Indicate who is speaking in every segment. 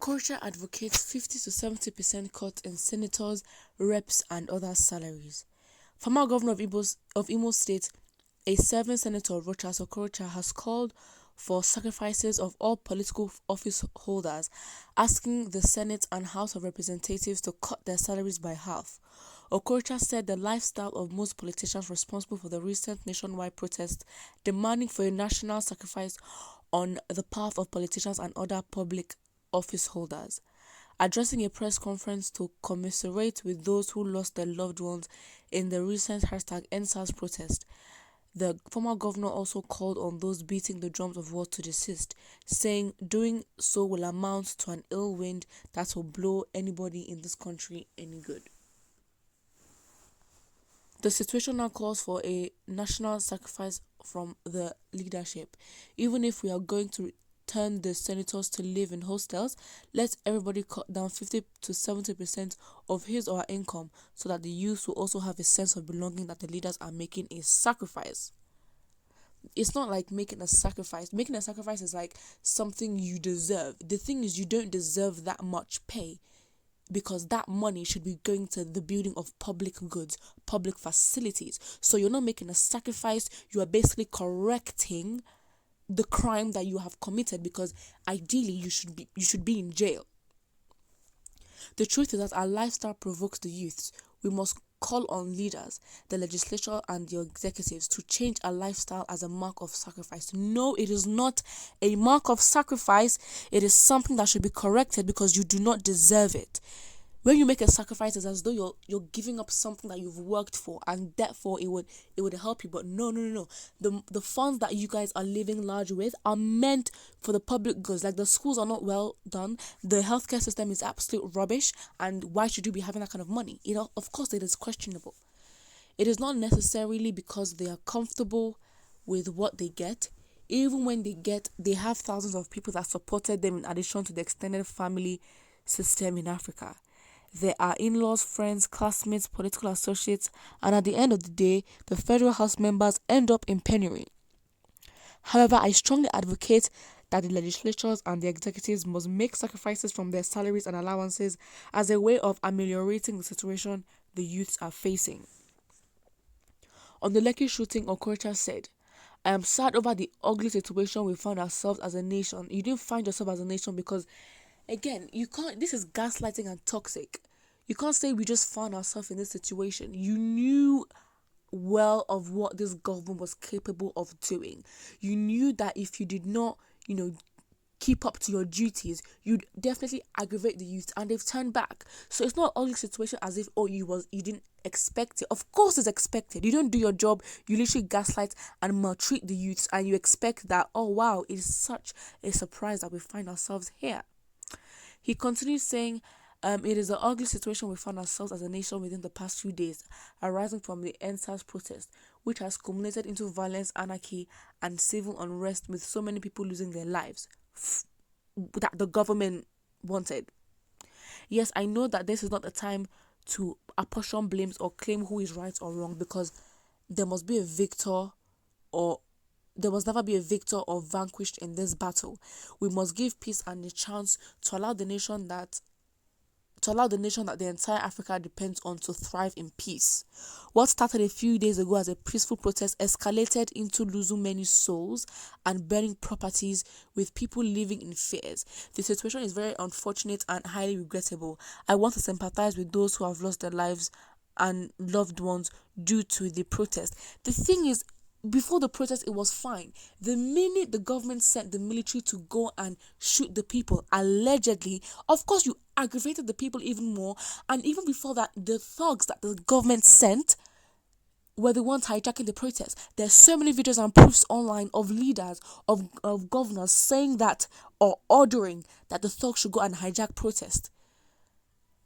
Speaker 1: Okorocha advocates 50 to 70% cut in senators, reps, and other salaries. Former governor of Imo State, a serving senator, Rochas Okorocha, has called for sacrifices of all political office holders, asking the Senate and House of Representatives to cut their salaries by half. Okorocha said the lifestyle of most politicians responsible for the recent nationwide protests demanding for a national sacrifice on the path of politicians and other public office holders. Addressing a press conference to commiserate with those who lost their loved ones in the recent #EndSARS protest, the former governor also called on those beating the drums of war to desist, saying doing so will amount to an ill wind that will blow anybody in this country any good. The situation now calls for a national sacrifice from the leadership. Even if we are going to turn the senators to live in hostels, let everybody cut down 50 to 70% of his or her income so that the youth will also have a sense of belonging that the leaders are making a sacrifice. It's not like making a sacrifice. Making a sacrifice is like something you deserve. The thing is, you don't deserve that much pay, because that money should be going to the building of public goods, public facilities. So you're not making a sacrifice, you are basically correcting the crime that you have committed, because ideally you should be in jail. The truth is that our lifestyle provokes the youths. We must call on leaders, the legislature and the executives to change our lifestyle as a mark of sacrifice. No, it is not a mark of sacrifice. It is something that should be corrected because you do not deserve it. When you make a sacrifice, it's as though you're giving up something that you've worked for, and therefore it would help you. But no. The funds that you guys are living large with are meant for the public goods. Like, the schools are not well done, the healthcare system is absolute rubbish, and why should you be having that kind of money? Of course it is questionable. It is not necessarily because they are comfortable with what they get. Even when they have thousands of people that supported them in addition to the extended family system in Africa. There are in-laws, friends, classmates, political associates, and at the end of the day, the federal house members end up in penury. However, I strongly advocate that the legislatures and the executives must make sacrifices from their salaries and allowances as a way of ameliorating the situation the youths are facing. On the Lekki shooting, Okorocha said, "I am sad over the ugly situation we found ourselves as a nation." You didn't find yourself as a nation because, again, you can't. This is gaslighting and toxic. You can't say we just found ourselves in this situation. You knew well of what this government was capable of doing. You knew that if you did not, keep up to your duties, you'd definitely aggravate the youth, and they've turned back. So it's not an ugly situation as if you didn't expect it. Of course it's expected. You don't do your job, you literally gaslight and maltreat the youths, and you expect that, oh wow, it is such a surprise that we find ourselves here. He continues saying, it is an ugly situation we found ourselves as a nation within the past few days, arising from the EndSARS protest, which has culminated into violence, anarchy, and civil unrest, with so many people losing their lives that the government wanted. Yes, I know that this is not the time to apportion blames or claim who is right or wrong, because there must be a victor, or there must never be a victor or vanquished in this battle. We must give peace and a chance to allow the nation that the entire Africa depends on to thrive in peace. What started a few days ago as a peaceful protest escalated into losing many souls and burning properties, with people living in fears. The situation is very unfortunate and highly regrettable. I want to sympathize with those who have lost their lives and loved ones due to the protest. The thing is, before the protest, it was fine. The minute the government sent the military to go and shoot the people, allegedly, of course you aggravated the people even more. And even before that, the thugs that the government sent were the ones hijacking the protest. There's so many videos and proofs online of leaders, of governors saying that, or ordering that the thugs should go and hijack protest.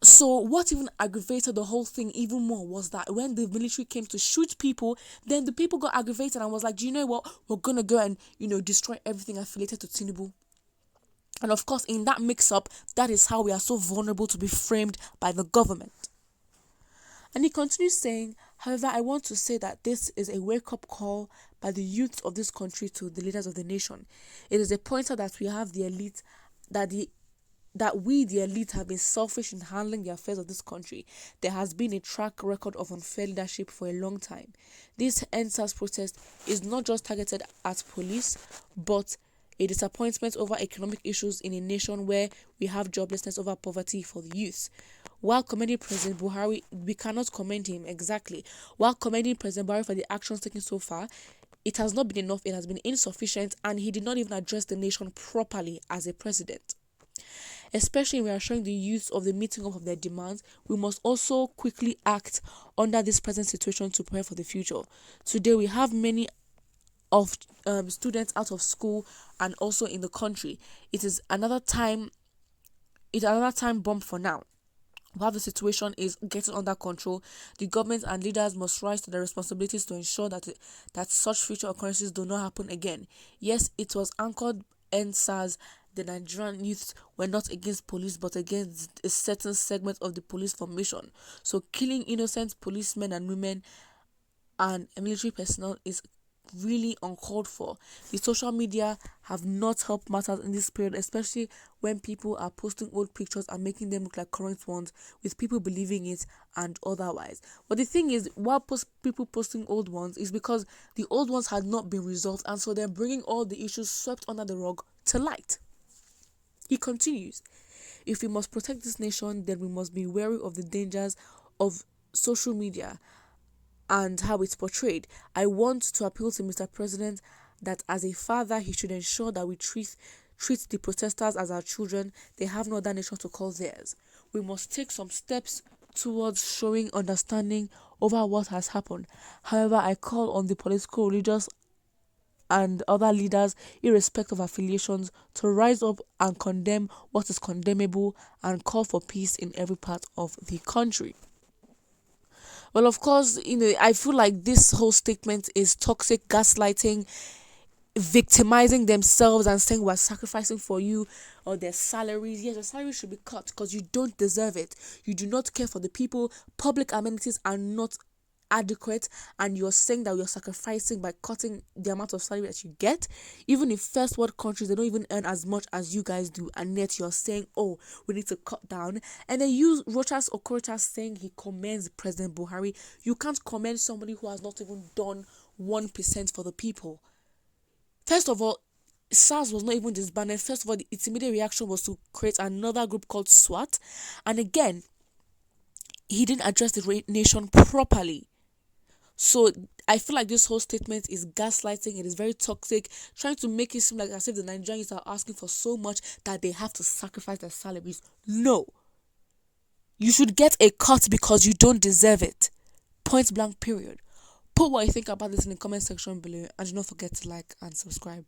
Speaker 1: So what even aggravated the whole thing even more was that when the military came to shoot people, then the people got aggravated and was like, do you know what? We're going to go and, destroy everything affiliated to Tinubu. And of course, in that mix-up, that is how we are so vulnerable to be framed by the government. And he continues saying, however, I want to say that this is a wake-up call by the youth of this country to the leaders of the nation. It is a pointer that we have the elite, that the that we, the elite, have been selfish in handling the affairs of this country. There has been a track record of unfair leadership for a long time. This NSAS protest is not just targeted at police, but a disappointment over economic issues in a nation where we have joblessness over poverty for the youth. While commending President Buhari, we cannot commend him exactly. While commending President Buhari for the actions taken so far, it has not been enough, it has been insufficient, and he did not even address the nation properly as a president. Especially when we are showing the youth of the meeting up of their demands, we must also quickly act under this present situation to prepare for the future. Today, we have many of students out of school and also in the country. It's another time bomb for now. While the situation is getting under control, the government and leaders must rise to their responsibilities to ensure that such future occurrences do not happen again. Yes, it was anchored NSAS. The Nigerian youths were not against police but against a certain segment of the police formation. So killing innocent policemen and women and military personnel is really uncalled for. The social media have not helped matters in this period, especially when people are posting old pictures and making them look like current ones, with people believing it and otherwise. But the thing is, while people posting old ones is because the old ones had not been resolved, and so they're bringing all the issues swept under the rug to light. He continues, if we must protect this nation, then we must be wary of the dangers of social media and how it's portrayed. I want to appeal to Mr. President that as a father, he should ensure that we treat the protesters as our children. They have no other nation to call theirs. We must take some steps towards showing understanding over what has happened. However, I call on the political, religious, and other leaders, irrespective of affiliations, to rise up and condemn what is condemnable and call for peace in every part of the country. Well, of course, I feel like this whole statement is toxic gaslighting, victimizing themselves and saying we're sacrificing for you or their salaries. Yes, your salary should be cut because you don't deserve it. You do not care for the people. Public amenities are not adequate, and you're saying that you're sacrificing by cutting the amount of salary that you get. Even in first world countries, they don't even earn as much as you guys do, and yet you're saying, oh, we need to cut down. And then you, Rochas Okorocha, saying he commends President Buhari. You can't commend somebody who has not even done 1% for the people. First of all, SARS was not even disbanded. First of all, its immediate reaction was to create another group called SWAT, and again, he didn't address the nation properly. So I feel like this whole statement is gaslighting. It is very toxic, trying to make it seem like as if the Nigerians are asking for so much that they have to sacrifice their salaries. No. You should get a cut because you don't deserve it. Point blank, period. Put what you think about this in the comment section below, and do not forget to like and subscribe.